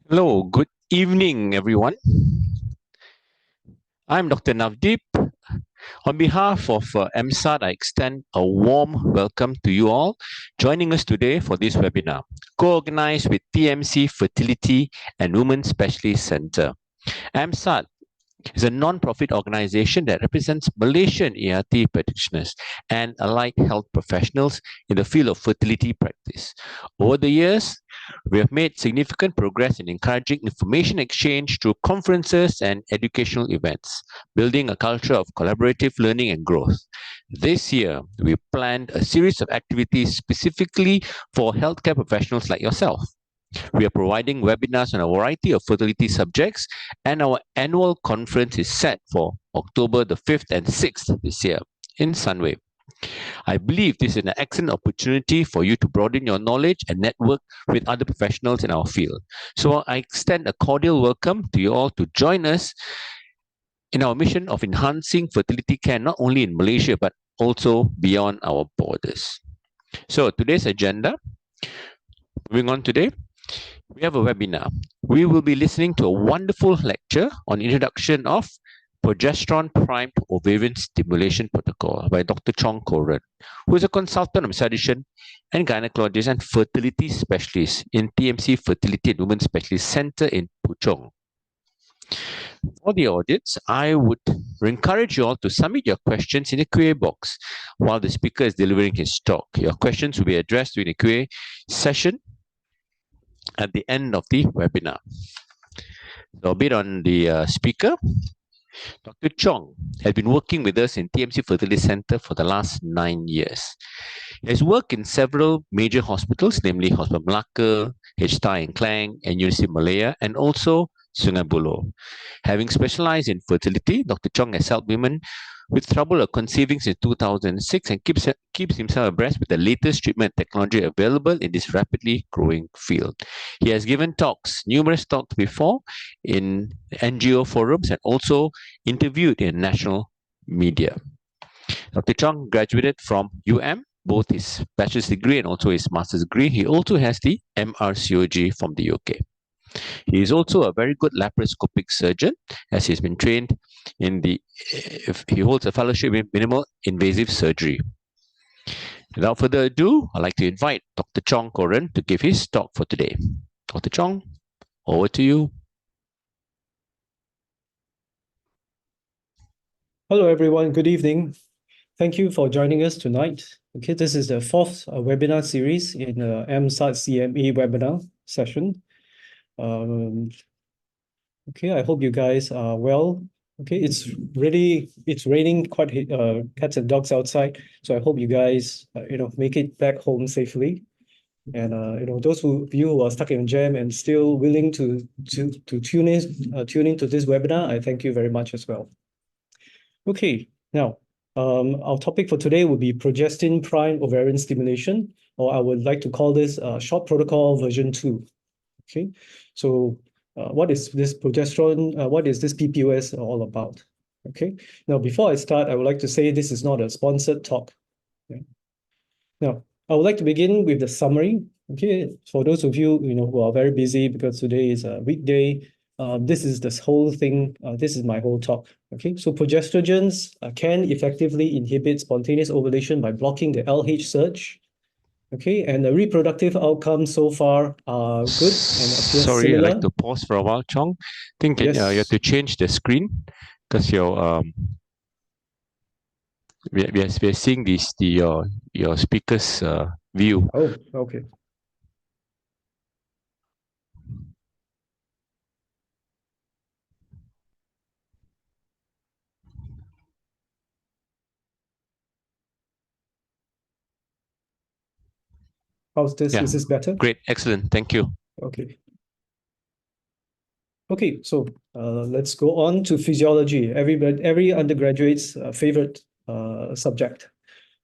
Hello, good evening, everyone. I'm Dr. Navdeep. On behalf of MSART, I extend a warm welcome to you all joining us today for this webinar, co-organized with TMC Fertility and Women Specialist Center. MSART is a non-profit organization that represents Malaysian ERT practitioners and allied health professionals in the field of fertility practice. Over the years, we have made significant progress in encouraging information exchange through conferences and educational events, building a culture of collaborative learning and growth. This year, we planned a series of activities specifically for healthcare professionals like yourself. We are providing webinars on a variety of fertility subjects, and our annual conference is set for October the 5th and 6th this year in Sunway. I believe this is an excellent opportunity for you to broaden your knowledge and network with other professionals in our field. So I extend a cordial welcome to you all to join us in our mission of enhancing fertility care not only in Malaysia but also beyond our borders. So today's agenda, moving on today, we have a webinar. We will be listening to a wonderful lecture on introduction of progesterone primed ovarian stimulation protocol by Dr. Chong Kuoh Ren, who is a consultant obstetrician and gynecologist and fertility specialist in TMC Fertility and Women Specialist Center in Puchong. For the audience, I would encourage you all to submit your questions in the Q&A box while the speaker is delivering his talk. Your questions will be addressed during the Q&A session at the end of the webinar. So a bit on the speaker. Dr. Chong has been working with us in TMC Fertility Center for the last 9 years. He has worked in several major hospitals, namely Hospital Melaka, HTI in Klang, and University of Malaya, and also Sungai Buloh. Having specialized in fertility, Dr. Chong has helped women with trouble of conceiving since 2006 and keeps himself abreast with the latest treatment technology available in this rapidly growing field. He has given talks, numerous talks before in NGO forums and also interviewed in national media. Dr. Chong graduated from both his bachelor's degree and also his master's degree. He also has the MRCOG from the UK. He is also a very good laparoscopic surgeon, as he's been trained in he holds a fellowship in minimal invasive surgery. Without further ado, I'd like to invite Dr. Chong Kuoh Ren to give his talk for today. Dr. Chong, over to you. Hello, everyone. Good evening. Thank you for joining us tonight. Okay, this is the fourth webinar series in the MSART CME webinar session. Okay, I hope you guys are well. Okay, it's raining quite cats and dogs outside, so I hope you guys make it back home safely. And those of you who are stuck in jam and still willing to tune in to this webinar, I thank you very much as well. Okay, now our topic for today will be progestin prime ovarian stimulation, or I would like to call this short protocol version 2. Okay, so what is this progesterone? What is this PPOS all about? Okay, now before I start, I would like to say this is not a sponsored talk. Okay? Now, I would like to begin with the summary. Okay, for those of you who are very busy because today is a weekday, this is this whole thing. This is my whole talk. Okay, so progestrogens can effectively inhibit spontaneous ovulation by blocking the LH surge. Okay, and the reproductive outcomes so far are good and appear Sorry, similar. I'd like to pause for a while, Chong. I think Yes. you have to change the screen because your we are seeing your speaker's view. Oh, okay. How's this? Yeah. Is this better? Great, excellent, thank you. Okay. Okay, so let's go on to physiology. Every undergraduate's favorite subject.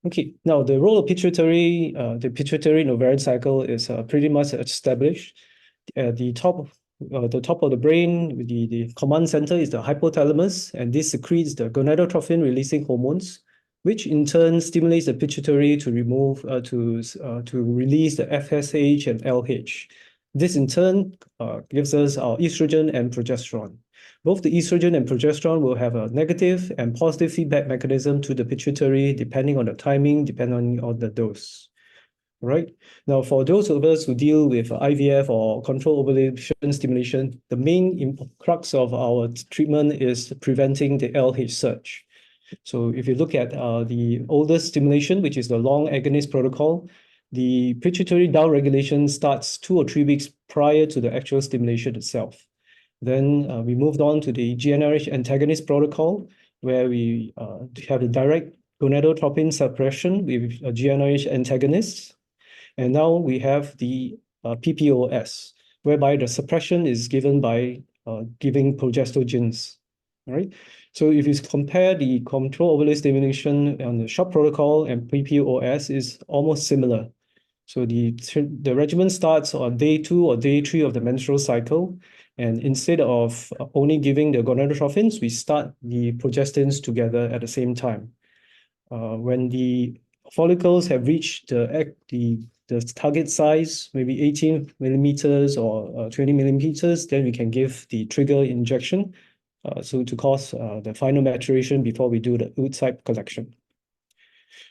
Okay, now the role of pituitary, the pituitary and ovarian cycle is pretty much established. The top of the brain, the command center is the hypothalamus, and this secretes the gonadotrophin-releasing hormones, which in turn stimulates the pituitary to release the FSH and LH. This in turn gives us our estrogen and progesterone. Both the estrogen and progesterone will have a negative and positive feedback mechanism to the pituitary depending on the timing, depending on the dose. Right. Now, for those of us who deal with IVF or controlled ovulation stimulation, the main crux of our treatment is preventing the LH surge. So if you look at the oldest stimulation, which is the long agonist protocol, the pituitary downregulation starts 2 or 3 weeks prior to the actual stimulation itself. Then we moved on to the GnRH antagonist protocol, where we have a direct gonadotropin suppression with GnRH antagonists. And now we have the PPOS, whereby the suppression is given by giving progestogens, right? So if you compare the control ovulation stimulation on the SHOP protocol and PPOS is almost similar. So the regimen starts on day 2 or day 3 of the menstrual cycle. And instead of only giving the gonadotropins, we start the progestins together at the same time. When the follicles have reached the target size, maybe 18 millimeters or 20 millimeters, then we can give the trigger injection so to cause the final maturation before we do the oocyte collection.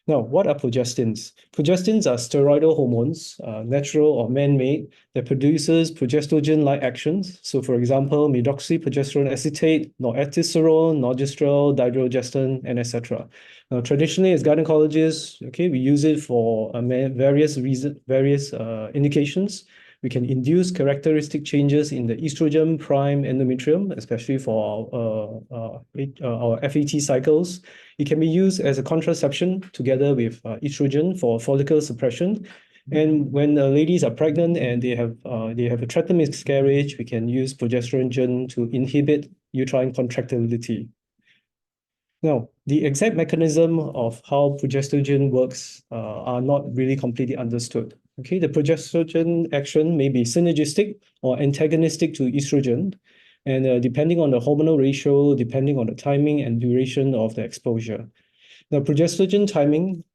Now, what are progestins? Progestins are steroidal hormones, natural or man-made, that produces progestogen-like actions. So, for example, medroxyprogesterone acetate, norethicirone, norgestrel, dydrogesterone, and etc. Now, traditionally, as gynecologists, okay, we use it for various indications. We can induce characteristic changes in the estrogen prime endometrium, especially for our FET cycles. It can be used as a contraception together with estrogen for follicle suppression. And when ladies are pregnant and they have a threatened miscarriage, we can use progesterone to inhibit uterine contractility. Now, the exact mechanism of how progestogen works are not really completely understood. Okay, the progestogen action may be synergistic or antagonistic to estrogen, and depending on the hormonal ratio, depending on the timing and duration of the exposure. Now, progestogen timing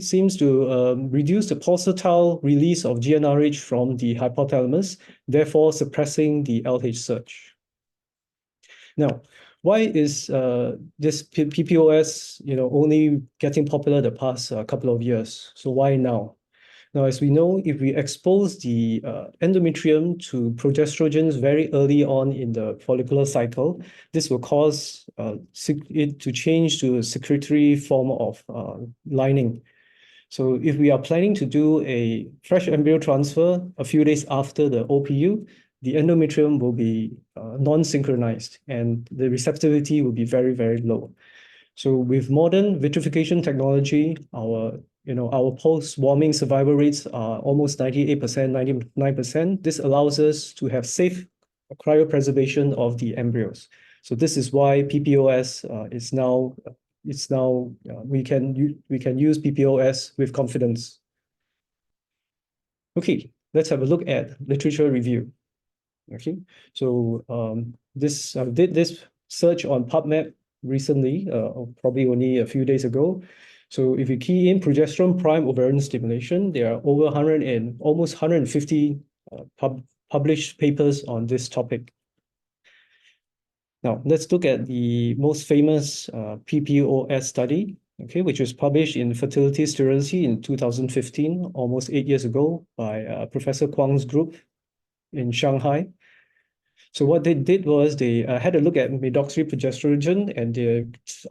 seems to reduce the pulsatile release of GnRH from the hypothalamus, therefore suppressing the LH surge. Now, why is this PPOS, only getting popular the past couple of years? So why now? Now, as we know, if we expose the endometrium to progestrogens very early on in the follicular cycle, this will cause it to change to a secretory form of lining. So if we are planning to do a fresh embryo transfer a few days after the OPU, the endometrium will be non-synchronized and the receptivity will be very, very low. So with modern vitrification technology, our post-warming survival rates are almost 98%, 99%. This allows us to have safe cryopreservation of the embryos. So this is why PPOS we can use PPOS with confidence. Okay, let's have a look at literature review. Okay, so this did this search on PubMed recently, probably only a few days ago. So if you key in progesterone prime ovarian stimulation, there are over 100 and almost 150 published papers on this topic. Now, let's look at the most famous PPOS study, okay, which was published in Fertility Sterility in 2015, almost 8 years ago, by Professor Kwang's group in Shanghai. So what they did was they had a look at medroxyprogesterone, and the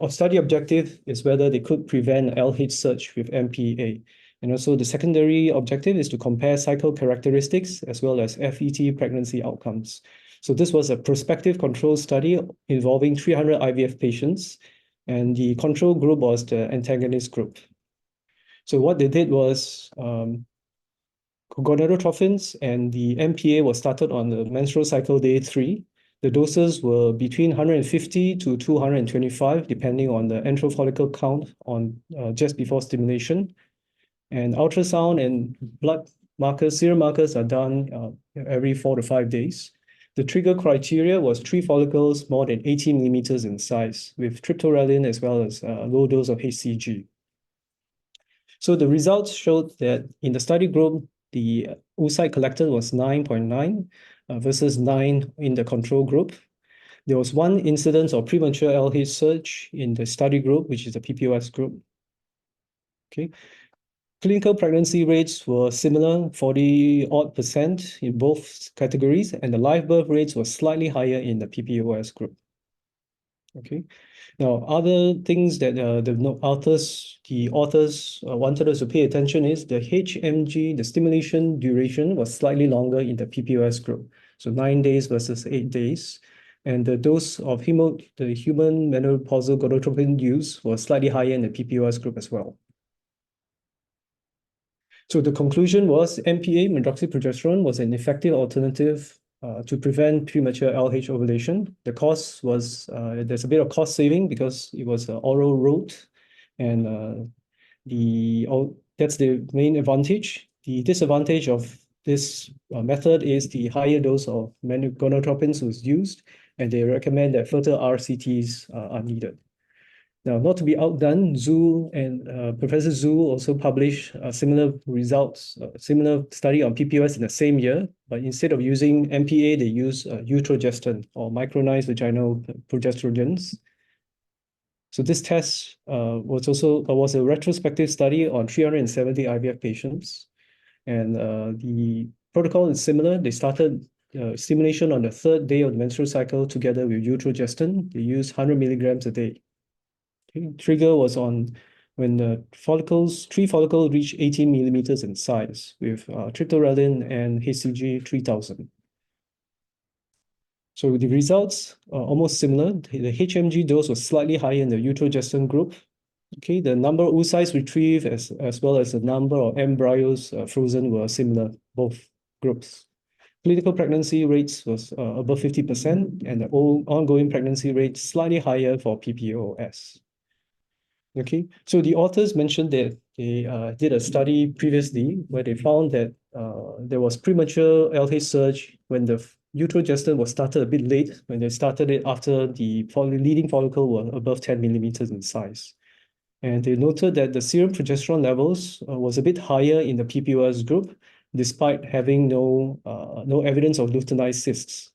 study objective is whether they could prevent LH surge with MPA. And also the secondary objective is to compare cycle characteristics as well as FET pregnancy outcomes. So this was a prospective control study involving 300 IVF patients, and the control group was the antagonist group. So what they did was gonadotropins and the MPA was started on the menstrual cycle day 3. The doses were between 150 to 225, depending on the antral follicle count on just before stimulation. And ultrasound and blood markers, serum markers are done every 4 to 5 days. The trigger criteria was 3 follicles more than 18 millimeters in size, with triptorelin as well as low dose of HCG. So the results showed that in the study group, the oocyte collected was 9.9 versus 9 in the control group. There was one incidence of premature LH surge in the study group, which is the PPOS group. Okay. Clinical pregnancy rates were similar, 40-odd% in both categories, and the live birth rates were slightly higher in the PPOS group. Okay. Now, other things that the authors wanted us to pay attention is the HMG, the stimulation duration was slightly longer in the PPOS group, so 9 days versus 8 days. And the dose of the human menopausal gonadotropin use was slightly higher in the PPOS group as well. So the conclusion was MPA, medroxyprogesterone, was an effective alternative to prevent premature LH ovulation. The cost was, there's a bit of cost saving because it was an oral route, and that's the main advantage. The disadvantage of this method is the higher dose of gonadotropins was used, and they recommend that further RCTs are needed. Now, not to be outdone, Zhu and Professor Zhu also published similar results, similar study on PPOS in the same year, but instead of using MPA, they use utrogestan or micronized vaginal progestrogens. So this test was a retrospective study on 370 IVF patients, and the protocol is similar. They started stimulation on the 3rd day of the menstrual cycle together with utrogestan. They used 100 milligrams a day. Okay. Trigger was on when the three follicles reached 18 millimeters in size with triptorelin and HCG 3000. So the results are almost similar. The HMG dose was slightly higher in the utrogestan group. Okay, the number of oocytes retrieved as well as the number of embryos frozen were similar, both groups. Clinical pregnancy rates was above 50%, and the ongoing pregnancy rate slightly higher for PPOS. Okay, so the authors mentioned that they did a study previously where they found that there was premature LH surge when the utrogestan was started a bit late, when they started it after the leading follicle were above 10 millimeters in size. And they noted that the serum progesterone levels was a bit higher in the PPOS group, despite having no evidence of luteinized cysts.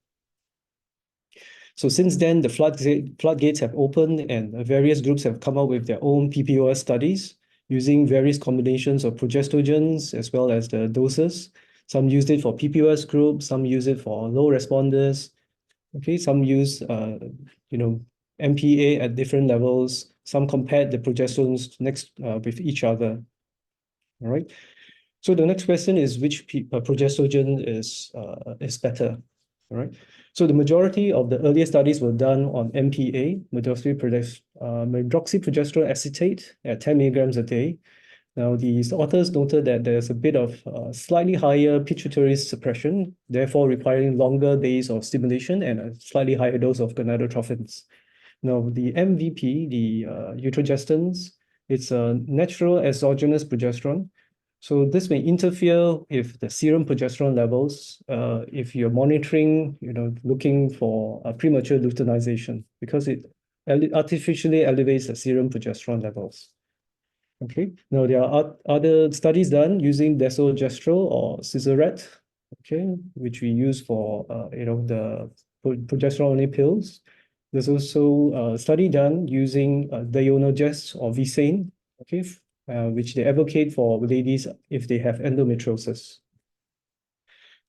So since then, the floodgates have opened, and various groups have come up with their own PPOS studies using various combinations of progestogens as well as the doses. Some used it for PPOS groups, some use it for low responders. Okay, some use MPA at different levels. Some compared the progesterones with each other. All right. So the next question is which progestogen is better. All right. So the majority of the earlier studies were done on MPA, medroxyprogesterone acetate at 10 milligrams a day. Now, these authors noted that there's a bit of slightly higher pituitary suppression, therefore requiring longer days of stimulation and a slightly higher dose of gonadotrophins. Now, the MVP, the utrogestans, it's a natural exogenous progesterone. So this may interfere with the serum progesterone levels if you're monitoring, looking for a premature luteinization, because it artificially elevates the serum progesterone levels. Okay. Now there are other studies done using desogestrel or Cisaret, okay, which we use for the progesterone-only pills. There's also a study done using Dionogest or Visane, okay, which they advocate for ladies if they have endometriosis.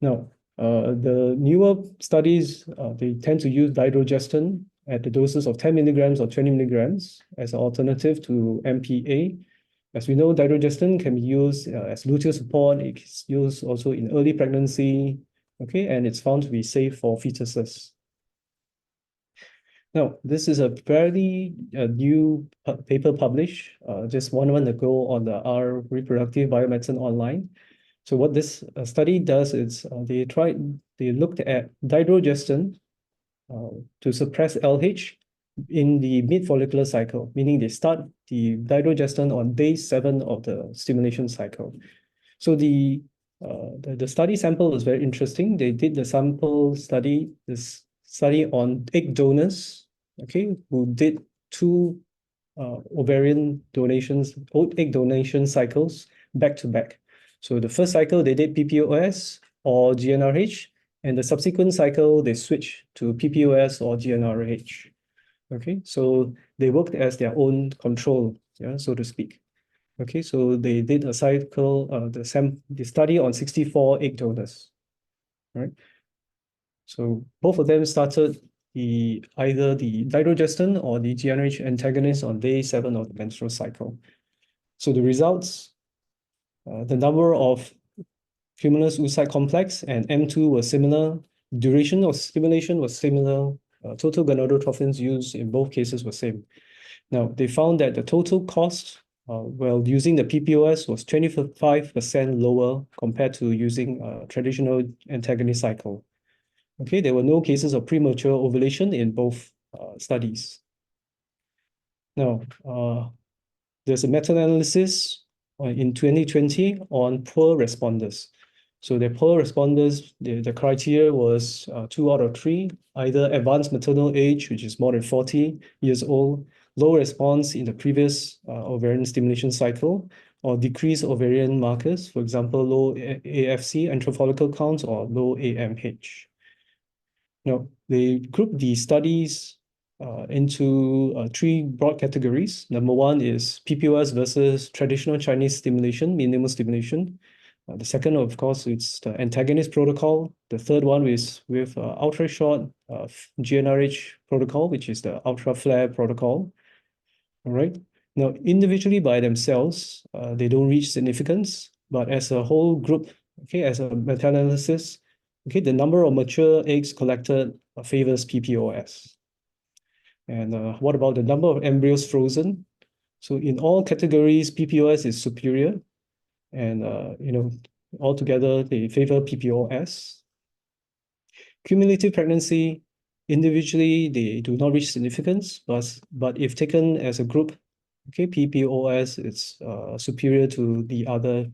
Now, the newer studies, they tend to use dydrogestan at the doses of 10 milligrams or 20 milligrams as an alternative to MPA. As we know, dydrogestan can be used as luteal support. It's used also in early pregnancy, okay, and it's found to be safe for fetuses. Now, this is a fairly new paper published just 1 month ago on the R Reproductive Biomedicine Online. So what this study does is they looked at dydrogestan to suppress LH in the mid-follicular cycle, meaning they start the dydrogestan on day 7 of the stimulation cycle. So the study sample was very interesting. They did the sample study, this study on egg donors, okay, who did 2 ovarian donations, egg donation cycles back to back. So the first cycle, they did PPOS or GnRH, and the subsequent cycle, they switched to PPOS or GnRH. Okay, so they worked as their own control, yeah, so to speak. Okay, so they did a cycle, the study on 64 egg donors, right? So both of them started either the dydrogesterone or the GnRH antagonist on day 7 of the menstrual cycle. So the results, the number of Cumulus oocyte complex and M2 was similar. Duration of stimulation was similar. Total gonadotropins used in both cases was same. Now, they found that the total cost while using the PPOS was 25% lower compared to using a traditional antagonist cycle. Okay, there were no cases of premature ovulation in both studies. Now, there's a meta-analysis in 2020 on poor responders. So the poor responders, the criteria was 2 out of 3, either advanced maternal age, which is more than 40 years old, low response in the previous ovarian stimulation cycle, or decreased ovarian markers, for example, low AFC, antral follicle counts, or low AMH. Now, they grouped the studies into 3 broad categories. Number 1 is PPOS versus traditional Chinese stimulation, minimal stimulation. The second, of course, it's the antagonist protocol. The third one is with ultra short GnRH protocol, which is the ultra flare protocol. All right. Now, individually by themselves, they don't reach significance, but as a whole group, okay, as a meta-analysis, okay, the number of mature eggs collected favors PPOS. And what about the number of embryos frozen? So in all categories, PPOS is superior, and altogether they favor PPOS. Cumulative pregnancy, individually they do not reach significance, but if taken as a group, okay, PPOS is superior to the other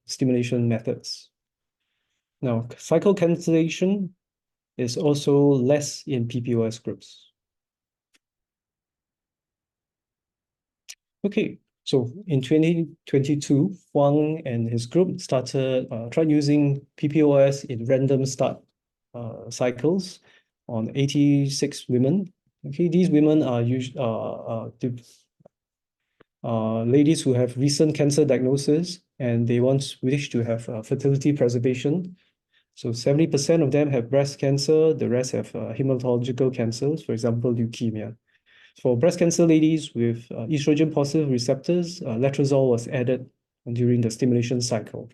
stimulation methods. Now, cycle cancellation is also less in PPOS groups. Okay, so in 2022, Huang and his group tried using PPOS in random start cycles on 86 women. Okay, these women are ladies who have recent cancer diagnosis and they wish to have fertility preservation. So 70% of them have breast cancer, the rest have hematological cancers, for example, leukemia. For breast cancer ladies with estrogen positive receptors, letrozole was added during the stimulation cycle.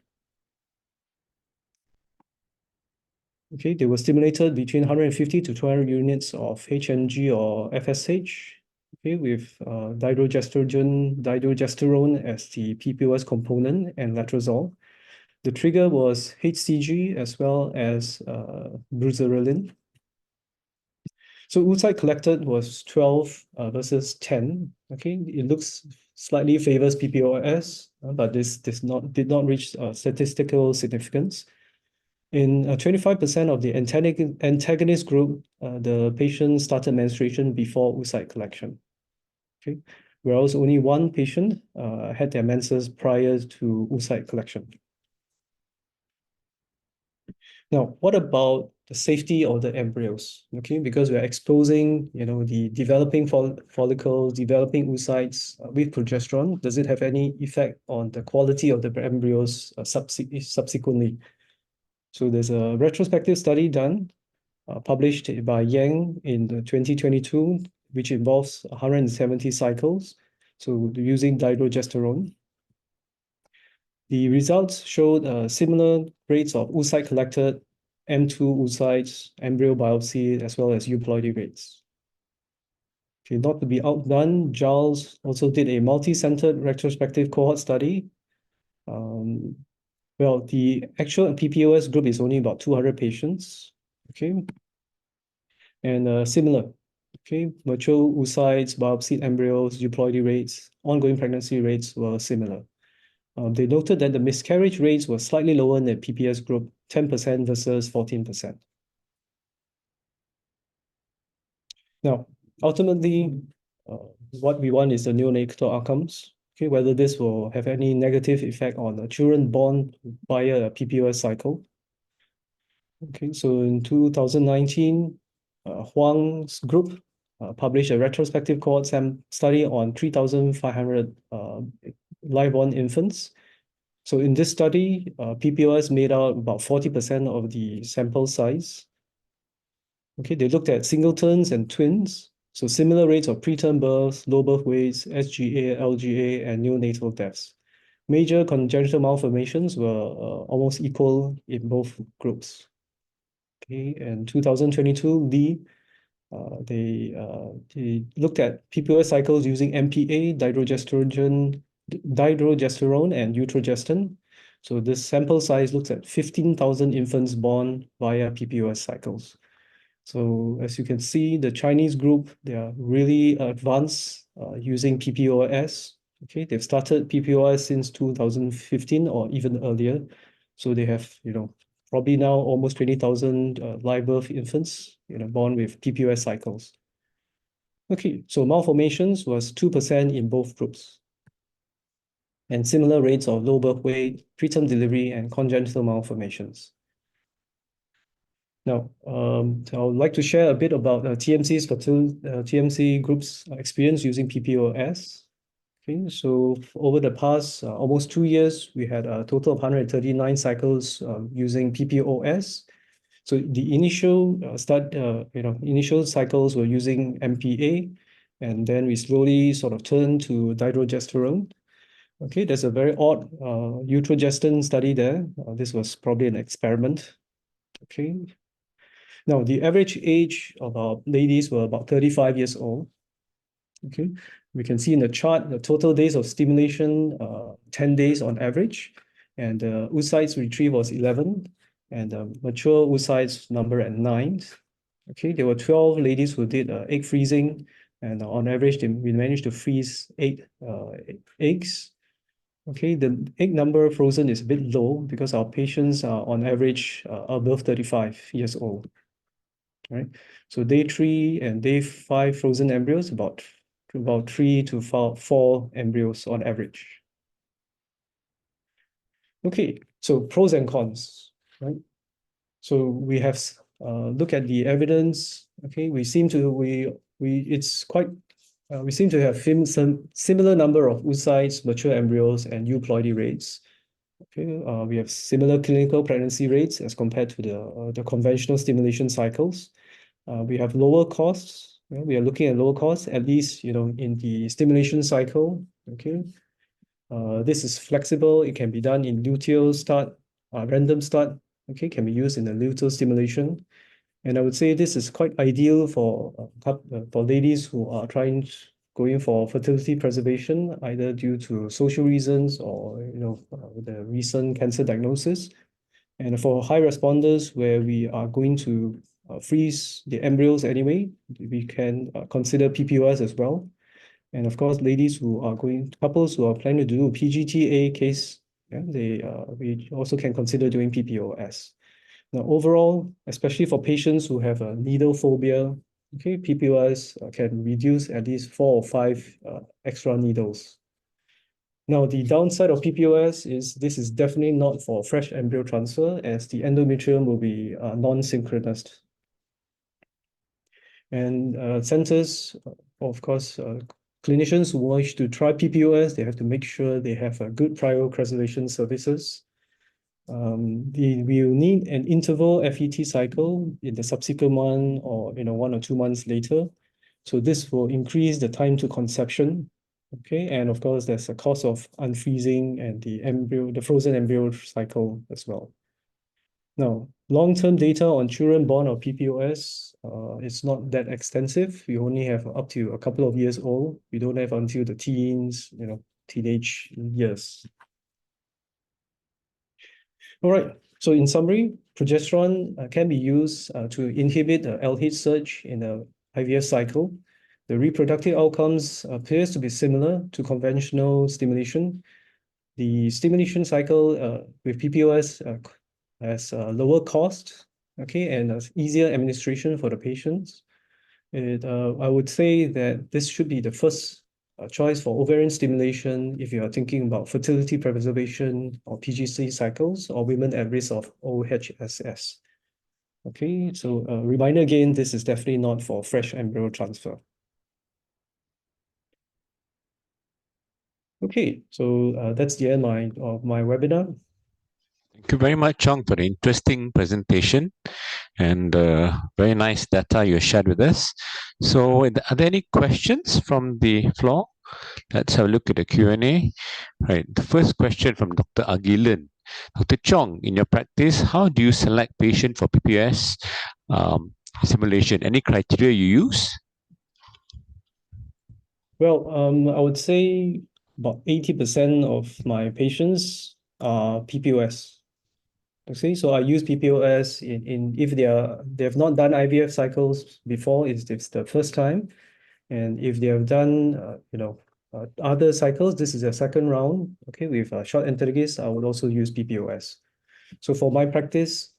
Okay, they were stimulated between 150 to 200 units of HNG or FSH, okay, with dydrogesterone as the PPOS component and letrozole. The trigger was HCG as well as buserelin. So oocyte collected was 12 versus 10. Okay, it looks slightly favors PPOS, but this did not reach statistical significance. In 25% of the antagonist group, the patient started menstruation before oocyte collection. Okay, whereas only one patient had their menses prior to oocyte collection. Now, what about the safety of the embryos? Okay, because we're exposing, the developing follicles, developing oocytes with progesterone. Does it have any effect on the quality of the embryos subsequently? So there's a retrospective study done, published by Yang in 2022, which involves 170 cycles. So using dydrogesterone. The results showed similar rates of oocyte collected, M2 oocytes, embryo biopsy, as well as euploidy rates. Okay, not to be outdone, Giles also did a multi-centered retrospective cohort study. Well, the actual PPOS group is only about 200 patients, okay? And similar, okay? Mature oocytes, biopsy embryos, euploidy rates, ongoing pregnancy rates were similar. They noted that the miscarriage rates were slightly lower in the PPS group, 10% versus 14%. Now, ultimately, what we want is the neonatal outcomes. Okay, whether this will have any negative effect on the children born via a PPOS cycle. Okay, so in 2019, Huang's group published a retrospective cohort study on 3,500 live-born infants. So in this study, PPOS made out about 40% of the sample size. Okay, they looked at singletons and twins, so similar rates of preterm births, low birth weights, SGA, LGA, and neonatal deaths. Major congenital malformations were almost equal in both groups. Okay, in 2022, they looked at PPOS cycles using MPA, dihydrogesterone, and utrogestin. So this sample size looks at 15,000 infants born via PPOS cycles. So as you can see, the Chinese group, they are really advanced using PPOS. Okay, they've started PPOS since 2015 or even earlier. So they have, probably now almost 20,000 live birth infants, born with PPOS cycles. Okay, so malformations was 2% in both groups. And similar rates of low birth weight, preterm delivery, and congenital malformations. Now, I would like to share a bit about TMC group's experience using PPOS. Okay, so over the past almost 2 years, we had a total of 139 cycles using PPOS. So the initial initial cycles were using MPA, and then we slowly sort of turned to dihydrogesterone. Okay, there's a very odd utrogestin study there. This was probably an experiment. Okay. Now, the average age of our ladies were about 35 years old. Okay, we can see in the chart the total days of stimulation, 10 days on average, and oocytes retrieved was 11, and mature oocytes number at 9. Okay, there were 12 ladies who did egg freezing, and on average, we managed to freeze 8 eggs. Okay, the egg number frozen is a bit low because our patients are on average above 35 years old. Right, so day 3 and day 5 frozen embryos, about 3 to 4 embryos on average. Okay, so pros and cons, right? So we have look at the evidence. Okay, we seem to have some similar number of oocytes, mature embryos, and euploidy rates. Okay, we have similar clinical pregnancy rates as compared to the conventional stimulation cycles. We have lower costs. We are looking at lower costs, at least in the stimulation cycle. Okay, this is flexible. It can be done in luteal start, random start. Okay, can be used in the luteal stimulation. And I would say this is quite ideal for ladies who are going for fertility preservation, either due to social reasons or the recent cancer diagnosis. And for high responders, where we are going to freeze the embryos anyway, we can consider PPOS as well. And of course, couples who are planning to do PGTA case, we also can consider doing PPOS. Now, overall, especially for patients who have a needle phobia, okay, PPOS can reduce at least 4 or 5 extra needles. Now, the downside of PPOS is this is definitely not for fresh embryo transfer, as the endometrium will be non-synchronous. And centers, of course, clinicians who wish to try PPOS, they have to make sure they have a good cryopreservation services. We will need an interval FET cycle in the subsequent month or 1 or 2 months later. So this will increase the time to conception. Okay, and of course, there's a cost of unfreezing and the frozen embryo cycle as well. Now, long-term data on children born of PPOS is not that extensive. We only have up to a couple of years old. We don't have until the teens, teenage years. All right. So in summary, progesterone can be used to inhibit the LH surge in the IVF cycle. The reproductive outcomes appears to be similar to conventional stimulation. The stimulation cycle with PPOS has a lower cost, okay, and easier administration for the patients. I would say that this should be the first choice for ovarian stimulation if you are thinking about fertility preservation or PGC cycles or women at risk of OHSS. Okay, so reminder again, this is definitely not for fresh embryo transfer. Okay, so that's the end of my webinar. Thank you very much, Chong, for the interesting presentation and very nice data you shared with us. So, are there any questions from the floor? Let's have a look at the Q&A. Right, the first question from Dr. Agilan. Dr. Chong, in your practice, how do you select patient for PPS simulation? Any criteria you use? Well, I would say about 80% of my patients are PPOS. Okay, so I use PPOS in if they have not done IVF cycles before, it's the first time, and if they have done other cycles, this is their second round. Okay, with short anterogist, I would also use PPOS. So for my practice,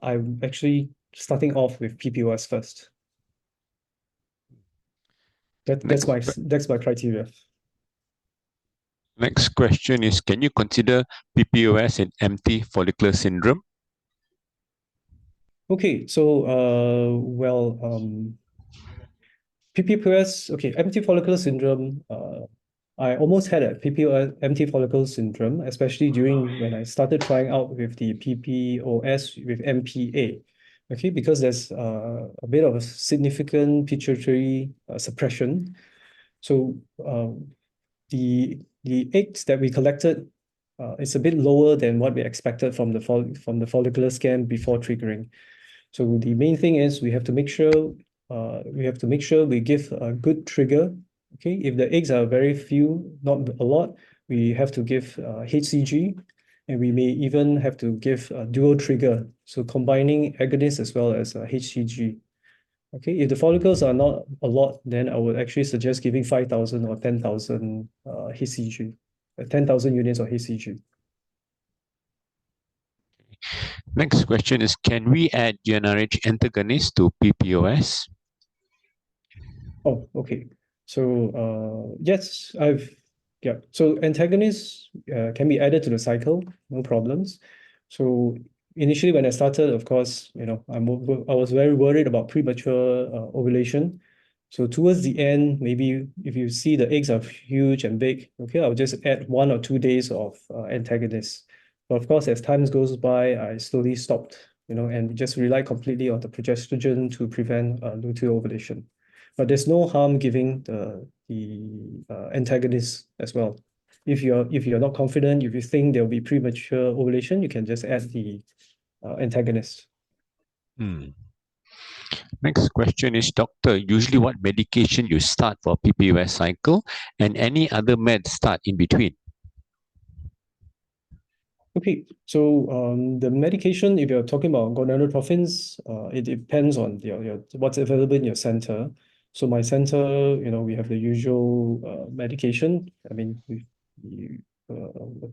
I'm actually starting off with PPOS first. That's my criteria. Next question is, can you consider PPOS in empty follicular syndrome? Okay, so PPOS, okay, empty follicular syndrome. I almost had a PPOS, empty follicle syndrome, especially during when I started trying out with the PPOS with MPA. Okay, because there's a bit of a significant pituitary suppression. So the eggs that we collected is a bit lower than what we expected from the follicular scan before triggering. So the main thing is we have to make sure we give a good trigger. Okay, if the eggs are very few, not a lot, we have to give HCG, and we may even have to give a dual trigger, so combining agonist as well as HCG. Okay, if the follicles are not a lot, then I would actually suggest giving 5,000 or 10,000 HCG, 10,000 units of HCG. Next question is, can we add GnRH antagonist to PPOS? Oh, okay. So yes, So antagonists can be added to the cycle, no problems. So initially when I started, of course, I was very worried about premature ovulation. So towards the end, maybe if you see the eggs are huge and big, okay, I'll just add 1 or 2 days of antagonists. But of course, as time goes by, I slowly stopped, and just rely completely on the progestogen to prevent luteal ovulation. But there's no harm giving the antagonist as well. If you're not confident, if you think there'll be premature ovulation, you can just add the antagonist. Next question is, doctor, usually what medication you start for PPOS cycle and any other meds start in between? Okay, so the medication, if you're talking about gonadotropins, it depends on your what's available in your center. So my center, we have the usual medication. I mean,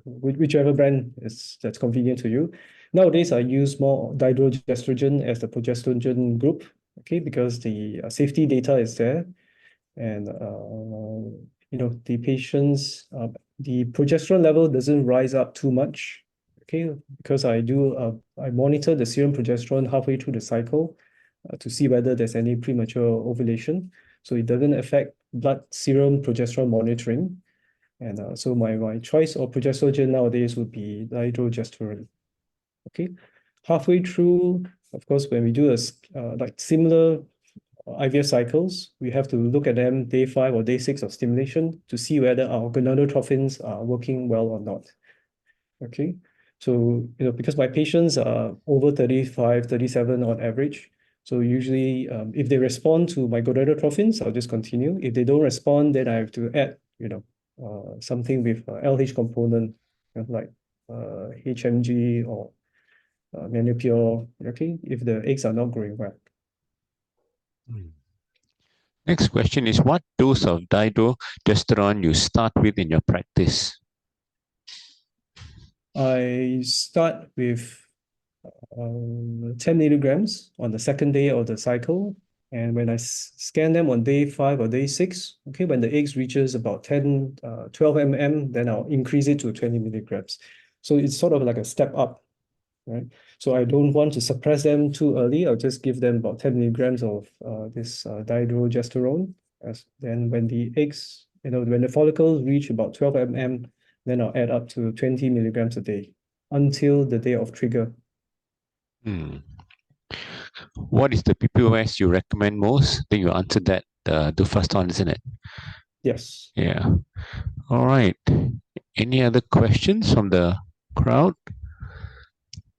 whichever brand that's convenient to you. Nowadays, I use more dihydroestrogen as the progestogen group, okay, because the safety data is there, and the patients, the progesterone level doesn't rise up too much, okay, because I monitor the serum progesterone halfway through the cycle to see whether there's any premature ovulation. So it doesn't affect blood serum progesterone monitoring. And so my choice of progestogen nowadays would be dihydrogesterone. Okay, halfway through, of course, when we do like similar IVF cycles, we have to look at them day 5 or day 6 of stimulation to see whether our gonadotropins are working well or not. Okay, so because my patients are over 35, 37 on average, so usually if they respond to my gonadotropins, I'll just continue. If they don't respond, then I have to add something with LH component, like HMG or Menopure, okay, if the eggs are not growing well. Next question is, what dose of dihydrogesterone you start with in your practice? I start with 10 milligrams on the second day of the cycle. And when I scan them on day 5 or day 6, okay, when the eggs reaches about 12 mm, then I'll increase it to 20 milligrams. So it's sort of like a step up, right? So I don't want to suppress them too early. I'll just give them about 10 milligrams of this dihydrogesterone. Then when the eggs, when the follicles reach about 12 mm, then I'll add up to 20 milligrams a day until the day of trigger. Hmm. What is the PPOS you recommend most? I think you answered that the first one, isn't it? Yes. Yeah. All right. Any other questions from the crowd?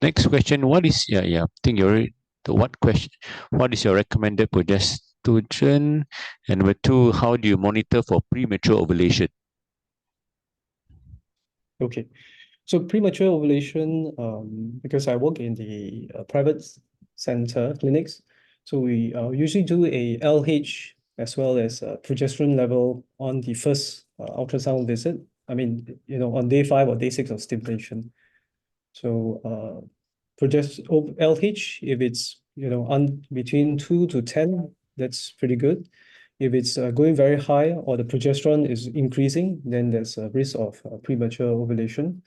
Next question. What is I think you're the what question? What is your recommended progesterone? And number 2, how do you monitor for premature ovulation? Okay. So premature ovulation, because I work in the private center clinics, so we usually do a LH as well as progesterone level on the first ultrasound visit. I mean, on day 5 or day 6 of stimulation. So LH, if it's between 2 to 10, that's pretty good. If it's going very high or the progesterone is increasing, then there's a risk of premature ovulation.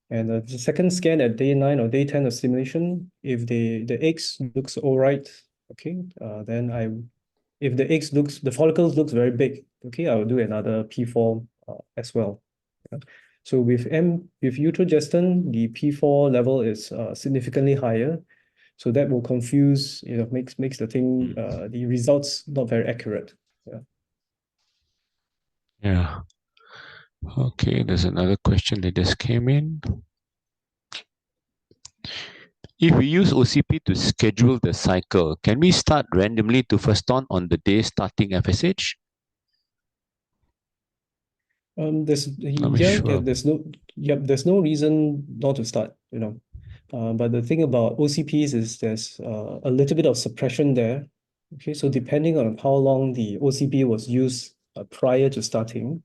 And the second scan at day 9 or day 10 of stimulation, if the eggs looks all right, okay, then if the follicles looks very big, okay, I will do another P4 as well. Yeah. So with utrogestin, the P4 level is significantly higher. So that will confuse, makes the thing, the results not very accurate. Yeah. Yeah. Okay, there's another question that just came in. If we use OCP to schedule the cycle, can we start randomly to first on the day starting FSH? Not sure. There's no reason not to start, But the thing about OCPs is there's a little bit of suppression there. Okay, so depending on how long the OCP was used prior to starting,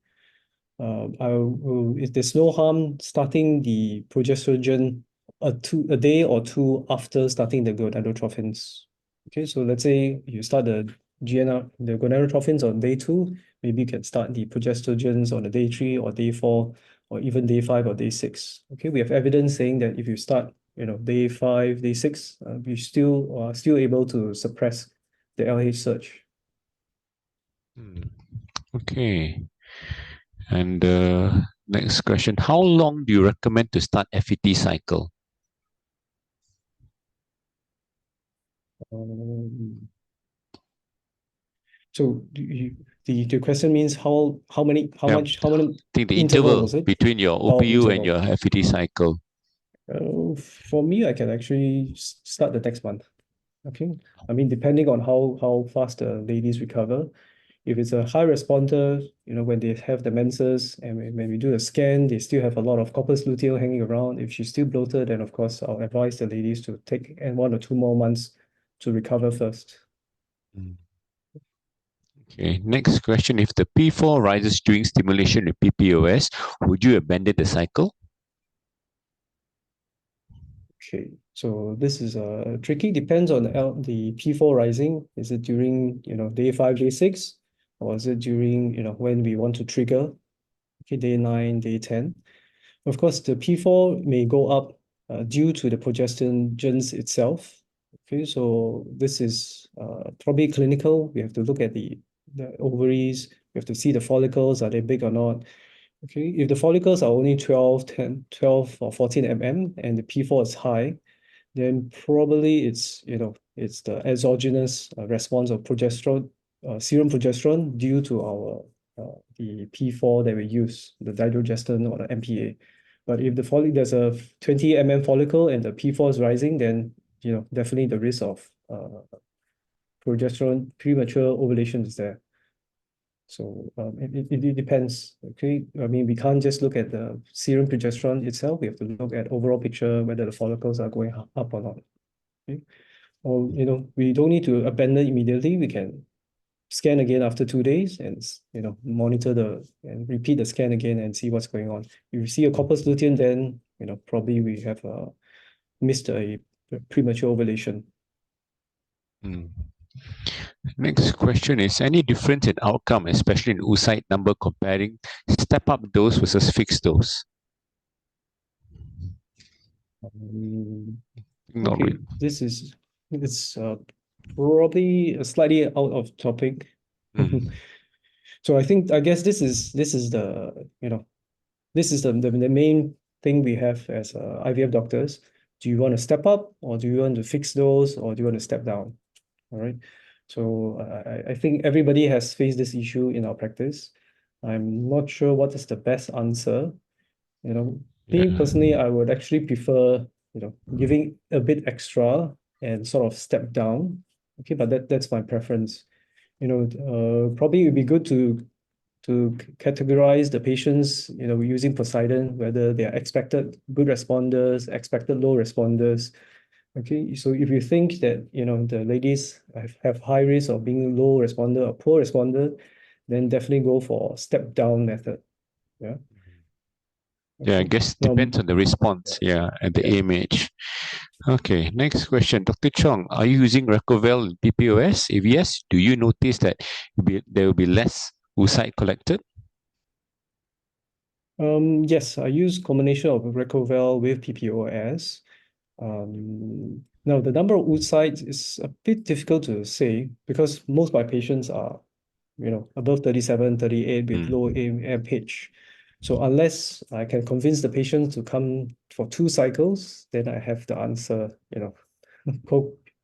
there's no harm starting the progesterone a day or two after starting the gonadotrophins. Okay, so let's say you start the gonadotrophins on day 2, maybe you can start the progestogens on the day 3 or day 4 or even day 5 or day 6. Okay, we have evidence saying that if you start, day 5, day 6, you still are still able to suppress the LH surge. Okay. And next question. How long do you recommend to start FET cycle? So the question means how many Yeah, how many I think the interval interval was it? between your Oh, OPU and interval. your FET cycle. For me, I can actually start the next month. Okay. I mean, depending on how fast the ladies recover. If it's a high responder, when they have the menses and when we do the scan, they still have a lot of corpus luteal hanging around. If she's still bloated, then of course I'll advise the ladies to take 1 or 2 more months to recover first. Okay, next question. If the P4 rises during stimulation with PPOS, would you abandon the cycle? Okay, so this is tricky. Depends on the P4 rising. Is it during day 5, day 6, or is it during when we want to trigger? Okay, day 9, day 10. Of course, the P4 may go up due to the progestogens itself. Okay, so this is probably clinical. We have to look at the ovaries. We have to see the follicles. Are they big or not? Okay, if the follicles are only 12, 10, 12 or 14 mm and the P4 is high, then probably it's the exogenous response of progesterone, serum progesterone due to our the P4 that we use, the dihydrogestin or the MPA. But if there's a 20 mm follicle and the P4 is rising, then definitely the risk of progesterone premature ovulation is there. So it depends. Okay, I mean we can't just look at the serum progesterone itself. We have to look at overall picture whether the follicles are going up or not. Okay, or we don't need to abandon immediately. We can scan again after 2 days and monitor and repeat the scan again and see what's going on. If you see a corpus luteum, then probably we have missed a premature ovulation. Next question is, any difference in outcome, especially in oocyte number comparing step-up dose versus fixed dose? Not Okay, really. it's probably slightly out of topic. So I guess this is the this is the main thing we have as IVF doctors. Do you want to step up, or do you want to fix those, or do you want to step down? All right. So I think everybody has faced this issue in our practice. I'm not sure what is the best answer. Me Yeah. personally, I would actually prefer, giving a bit extra and sort of step down. Okay, but that's my preference. Probably it would be good to categorize the patients, using Poseidon, whether they are expected good responders, expected low responders. Okay, so if you think that, the ladies have high risk of being low responder or poor responder, then definitely go for step down method. Yeah. Yeah, I Okay. guess Now, depends on the response, yeah, and the yeah. image. Okay, next question. Dr. Chong, are you using Recovel in PPOS? If yes, do you notice that there will be less oocyte collected? Yes, I use combination of Recovel with PPOS. Now, the number of oocytes is a bit difficult to say because most of my patients are, above 37, 38 with low AMH. So unless I can convince the patient to come for 2 cycles, then I have the answer,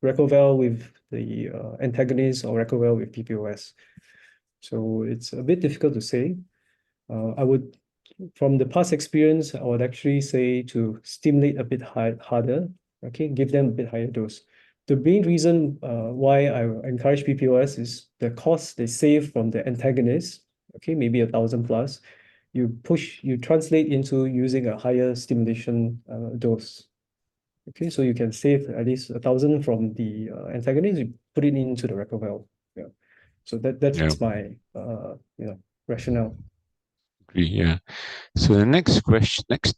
Recovel with the antagonist or Recovel with PPOS. So it's a bit difficult to say. From the past experience, I would actually say to stimulate a bit harder, okay, give them a bit higher dose. The main reason why I encourage PPOS is the cost they save from the antagonist, okay, maybe 1,000 plus. You translate into using a higher stimulation dose. Okay, so you can save at least 1,000 from the antagonist, you put it into the Recovel. Yeah. So that's Yeah, my rationale. agree, yeah. So the next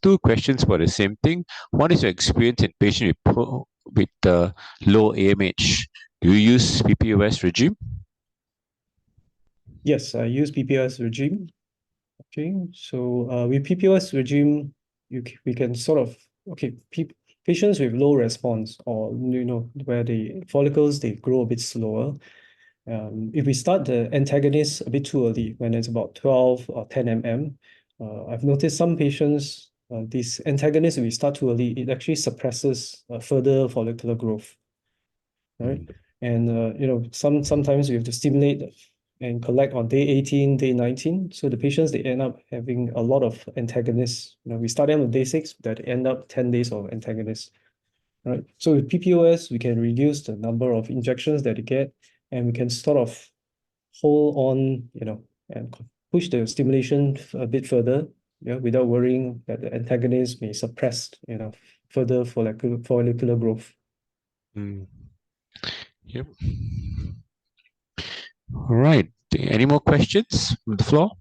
two questions for the same thing. What is your experience in patient with low AMH? Do you use PPOS regime? Yes, I use PPOS regime. Okay, so with PPOS regime, we can sort of, okay, patients with low response, or where the follicles they grow a bit slower. If we start the antagonist a bit too early, when it's about 12 or 10 mm, I've noticed some patients, this antagonist, if we start too early, it actually suppresses further follicular growth, right? And sometimes we have to stimulate and collect on day 18, day 19. So the patients, they end up having a lot of antagonists. We start them on day 6, that end up 10 days of antagonists. Right. So with PPOS, we can reduce the number of injections that you get, and we can sort of hold on, and push the stimulation a bit further, without worrying that the antagonist may suppress, further follicular growth. Mm. Yep. All right. Any more questions from the floor?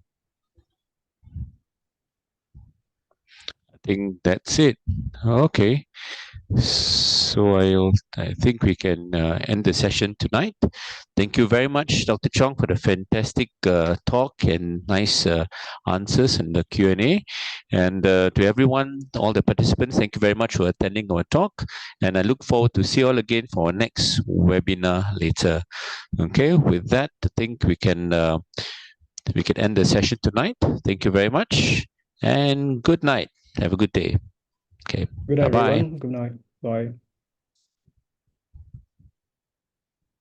I think that's it. Okay. So I think we can end the session tonight. Thank you very much, Dr. Chong, for the fantastic talk and nice answers in the Q&A. And to everyone, all the participants, thank you very much for attending our talk. And I look forward to see you all again for our next webinar later. Okay, with that, I think we can end the session tonight. Thank you very much, and good night. Have a good day. Okay, Good night, bye-bye. everyone. Good night. Bye.